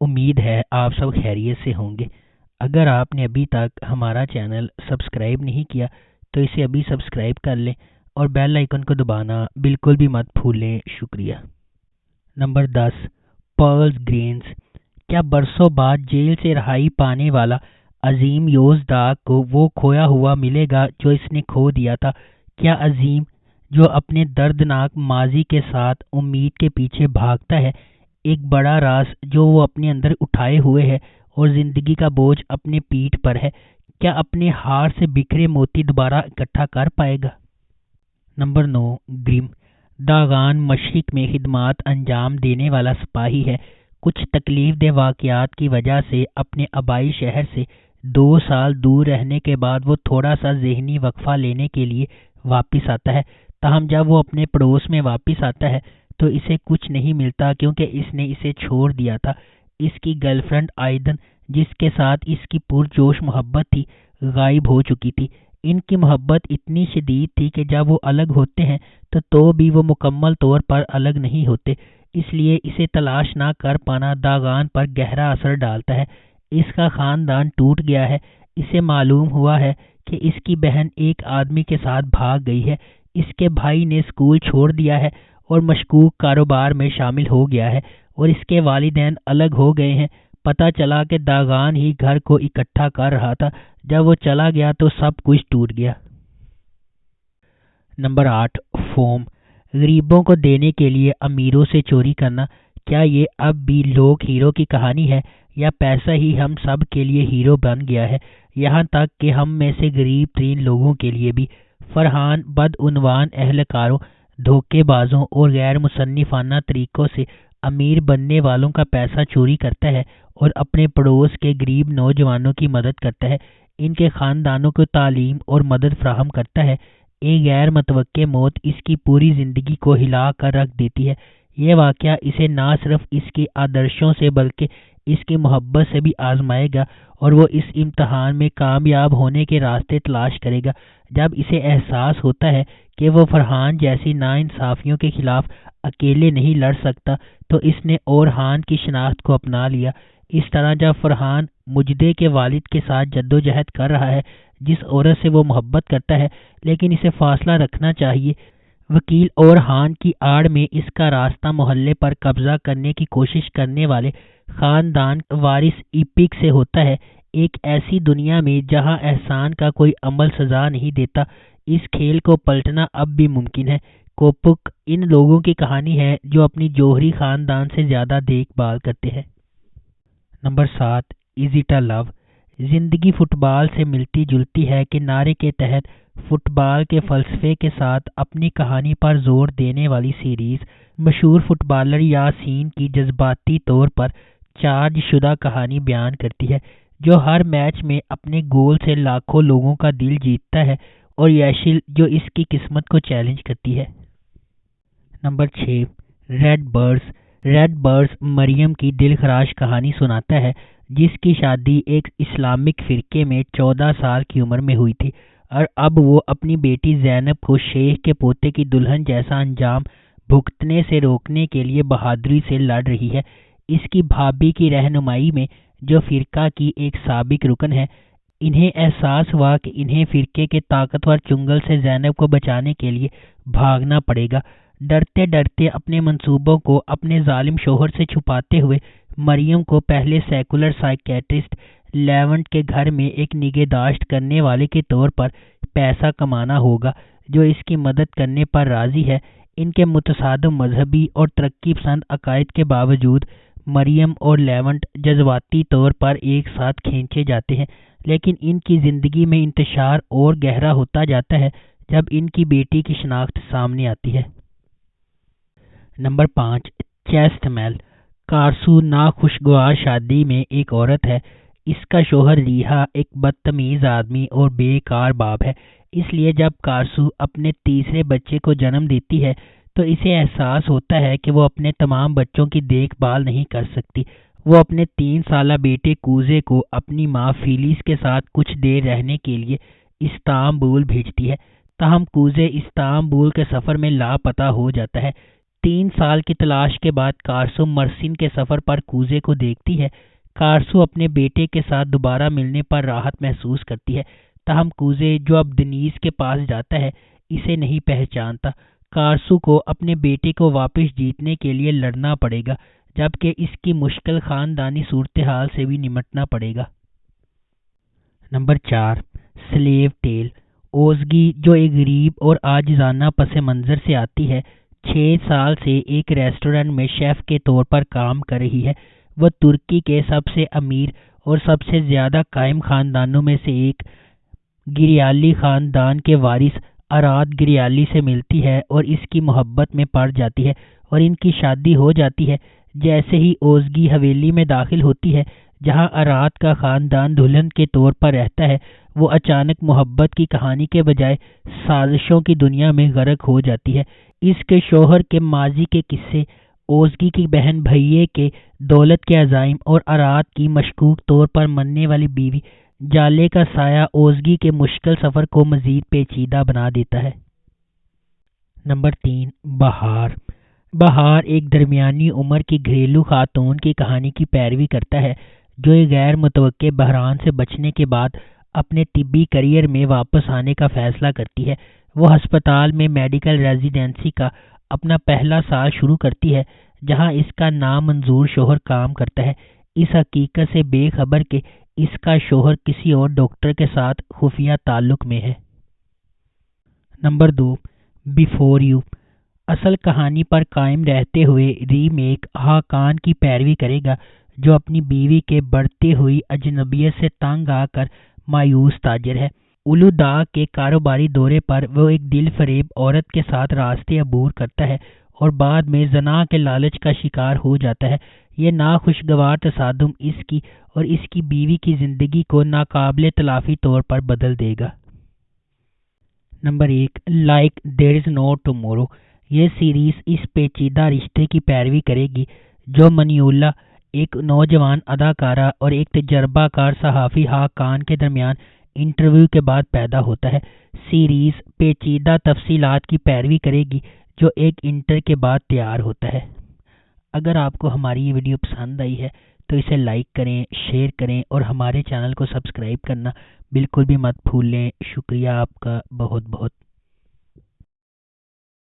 امید ہے آپ سب خیریت سے ہوں گے۔ اگر آپ نے ابھی تک ہمارا چینل سبسکرائب نہیں کیا تو اسے ابھی سبسکرائب کر لیں اور بیل آئیکن کو دبانا بالکل بھی مت بھولیں۔ شکریہ۔ Number 10، pearls grains. کیا برسوں بعد جیل سے رہائی پانے والا عظیم یوزداغ کو وہ کھویا ہوا ملے گا جو اس نے کھو دیا تھا؟ کیا عظیم جو اپنے دردناک ماضی کے ساتھ امید کے پیچھے بھاگتا ہے، ایک بڑا راز جو وہ اپنے اندر اٹھائے ہوئے ہے اور زندگی کا بوجھ اپنے پیٹھ پر ہے، کیا اپنے ہار سے بکھرے موتی دوبارہ اکٹھا کر پائے گا؟ Number 9، grim. داغان مشرق میں خدمات انجام دینے والا سپاہی ہے۔ کچھ تکلیف دہ واقعات کی وجہ سے اپنے آبائی شہر سے 2 سال دور رہنے کے بعد وہ تھوڑا سا ذہنی وقفہ لینے کے لیے واپس آتا ہے۔ تاہم جب وہ اپنے پڑوس میں واپس آتا ہے تو اسے کچھ نہیں ملتا، کیونکہ اس نے اسے چھوڑ دیا تھا۔ اس کی گرل فرینڈ آئیدن، جس کے ساتھ اس کی پرجوش محبت تھی، غائب ہو چکی تھی۔ ان کی محبت اتنی شدید تھی کہ جب وہ الگ ہوتے ہیں تو بھی وہ مکمل طور پر الگ نہیں ہوتے، اس لیے اسے تلاش نہ کر پانا داغان پر گہرا اثر ڈالتا ہے۔ اس کا خاندان ٹوٹ گیا ہے۔ اسے معلوم ہوا ہے کہ اس کی بہن ایک آدمی کے ساتھ بھاگ گئی ہے، اس کے بھائی نے اسکول چھوڑ دیا ہے اور مشکوک کاروبار میں شامل ہو گیا ہے، اور اس کے والدین الگ ہو گئے ہیں۔ پتہ چلا کہ داغان ہی گھر کو اکٹھا کر رہا تھا۔ جب وہ چلا گیا تو سب کچھ ٹوٹ گیا۔ Number 8، foam. غریبوں کو دینے کے لیے امیروں سے چوری کرنا۔ کیا یہ اب بھی لوک ہیرو کی کہانی ہے، یا پیسہ ہی ہم سب کے لیے ہیرو بن گیا ہے؟ یہاں تک کہ ہم میں سے غریب ترین لوگوں کے لیے بھی۔ فرحان بدعنوان اہلکاروں، دھوکے بازوں اور غیر مصنفانہ طریقوں سے امیر بننے والوں کا پیسہ چوری کرتا ہے اور اپنے پڑوس کے غریب نوجوانوں کی مدد کرتا ہے، ان کے خاندانوں کو تعلیم اور مدد فراہم کرتا ہے۔ ایک غیر متوقع موت اس کی پوری زندگی کو ہلا کر رکھ دیتی ہے۔ یہ واقعہ اسے نہ صرف اس کے آدرشوں سے بلکہ اس کی محبت سے بھی آزمائے گا، اور وہ اس امتحان میں کامیاب ہونے کے راستے تلاش کرے گا۔ جب اسے احساس ہوتا ہے کہ وہ فرحان جیسی ناانصافیوں کے خلاف اکیلے نہیں لڑ سکتا تو اس نے اورہان کی شناخت کو اپنا لیا۔ اس طرح جب فرحان مجدے کے والد کے ساتھ جدوجہد کر رہا ہے، جس عورت سے وہ محبت کرتا ہے لیکن اسے فاصلہ رکھنا چاہیے، وکیل اورہان کی آڑ میں اس کا راستہ محلے پر قبضہ کرنے کی کوشش کرنے والے خاندان وارث ایپک سے ہوتا ہے، ایک ایسی دنیا میں جہاں احسان کا کوئی عمل سزا نہیں دیتا، اس کھیل کو پلٹنا اب بھی ممکن ہے۔ کوپک ان لوگوں کی کہانی ہے جو اپنی جوہری خاندان سے زیادہ دیکھ بھال کرتے ہیں۔ نمبر 7، از اٹ اے لو۔ زندگی فٹ بال سے ملتی جلتی ہے کے نعرے کے تحت فٹ بال کے فلسفے کے ساتھ اپنی کہانی پر زور دینے والی سیریز مشہور فٹ بالر یاسین کی جذباتی طور پر چارج شدہ کہانی بیان کرتی ہے، جو ہر میچ میں اپنے گول سے لاکھوں لوگوں کا دل جیتتا ہے، اور یشل جو اس کی قسمت کو چیلنج کرتی ہے۔ Number 6، red birds. Red birds Maryam کی دل خراش کہانی سناتا ہے، جس کی شادی ایک اسلامک فرقے میں 14 سال کی عمر میں ہوئی تھی، اور اب وہ اپنی بیٹی زینب کو شیخ کے پوتے کی دلہن جیسا انجام بھگتنے سے روکنے کے لیے بہادری سے لڑ رہی ہے۔ اس کی بھابھی کی رہنمائی میں، جو فرقہ کی ایک سابق رکن ہے، انہیں احساس ہوا کہ انہیں فرقے کے طاقتور چنگل سے زینب کو بچانے کے لیے بھاگنا پڑے گا۔ ڈرتے ڈرتے اپنے منصوبوں کو اپنے ظالم شوہر سے چھپاتے ہوئے مریم کو پہلے سیکولر سائیکیٹرسٹ لیونٹ کے گھر میں ایک نگہداشت کرنے والے کے طور پر پیسہ کمانا ہوگا، جو اس کی مدد کرنے پر راضی ہے۔ ان کے متصادم مذہبی اور ترقی پسند عقائد کے باوجود مریم اور لیونٹ جذباتی طور پر ایک ساتھ کھینچے جاتے ہیں، لیکن ان کی زندگی میں انتشار اور گہرا ہوتا جاتا ہے جب ان کی بیٹی کی شناخت سامنے آتی ہے۔ نمبر 5، چیسٹ میل۔ کارسو ناخوشگوار شادی میں ایک عورت ہے۔ اس کا شوہر ریحا ایک بدتمیز آدمی اور بے کار باپ ہے، اس لیے جب کارسو اپنے تیسرے بچے کو جنم دیتی ہے تو اسے احساس ہوتا ہے کہ وہ اپنے تمام بچوں کی دیکھ بھال نہیں کر سکتی۔ وہ اپنے 3 سالہ بیٹے کوزے کو اپنی ماں فیلیس کے ساتھ کچھ دیر رہنے کے لیے استنبول بھیجتی ہے، تاہم کوزے استنبول کے سفر میں لاپتہ ہو جاتا ہے۔ 3 سال کی تلاش کے بعد کارسو مرسین کے سفر پر کوزے کو دیکھتی ہے۔ کارسو اپنے بیٹے کے ساتھ دوبارہ ملنے پر راحت محسوس کرتی ہے، تاہم کوزے جو اب دنیز کے پاس جاتا ہے اسے نہیں پہچانتا۔ کارسو کو اپنے بیٹے کو واپس جیتنے کے لیے لڑنا پڑے گا، جبکہ اس کی مشکل خاندانی صورتحال سے بھی نمٹنا پڑے گا۔ Number 4، slave tale. اوزگی جو ایک غریب اور عاجزانہ پس منظر سے آتی ہے، 6 سال سے ایک ریسٹورنٹ میں شیف کے طور پر کام کر رہی ہے۔ وہ ترکی کے سب سے امیر اور سب سے زیادہ قائم خاندانوں میں سے ایک گریالی خاندان کے وارث اراد گریالی سے ملتی ہے اور اس کی محبت میں پڑ جاتی ہے اور ان کی شادی ہو جاتی ہے۔ جیسے ہی اوزگی حویلی میں داخل ہوتی ہے جہاں اراد کا خاندان دلہن کے طور پر رہتا ہے، وہ اچانک محبت کی کہانی کے بجائے سازشوں کی دنیا میں غرق ہو جاتی ہے۔ اس کے شوہر کے ماضی کے قصے، اوزگی کی بہن بھائیے کے دولت کے عزائم اور اراد کی مشکوک طور پر مرنے والی بیوی جالے کا سایہ اوزگی کے مشکل سفر کو مزید پیچیدہ بنا دیتا ہے۔ نمبر 3، بہار۔ بہار ایک درمیانی عمر کی گھریلو خاتون کی کہانی کی پیروی کرتا ہے جو ایک غیر متوقع بحران سے بچنے کے بعد اپنے طبی کیریئر میں واپس آنے کا فیصلہ کرتی ہے۔ وہ ہسپتال میں میڈیکل ریزیڈنسی کا اپنا پہلا سال شروع کرتی ہے جہاں اس کا نامنظور شوہر کام کرتا ہے، اس حقیقت سے بے خبر کہ اس کا شوہر کسی اور ڈاکٹر کے ساتھ خفیہ تعلق میں ہے۔ Number 2، before you. اصل کہانی پر قائم رہتے ہوئے ری میک حاکان کی پیروی کرے گا جو اپنی بیوی کے بڑھتی ہوئی اجنبیت سے تنگ آ کر مایوس تاجر ہے۔ اولودا کے کاروباری دورے پر وہ ایک دل فریب عورت کے ساتھ راستے عبور کرتا ہے اور بعد میں زنا کے لالچ کا شکار ہو جاتا ہے۔ یہ ناخوشگوار تصادم اس کی اور اس کی بیوی کی زندگی کو ناقابل تلافی طور پر بدل دے گا۔ Number 1، like there is know tomorrow. یہ سیریز اس پیچیدہ رشتے کی پیروی کرے گی جو منیولا، ایک نوجوان اداکارہ اور ایک تجربہ کار صحافی حاکان کے درمیان انٹرویو کے بعد پیدا ہوتا ہے۔ سیریز پیچیدہ تفصیلات کی پیروی کرے گی جو ایک انٹر کے بعد تیار ہوتا ہے۔ اگر آپ کو ہماری یہ ویڈیو پسند آئی ہے تو اسے لائک کریں، شیئر کریں اور ہمارے چینل کو سبسکرائب کرنا بالکل بھی مت بھولیں۔ شکریہ آپ کا بہت بہت۔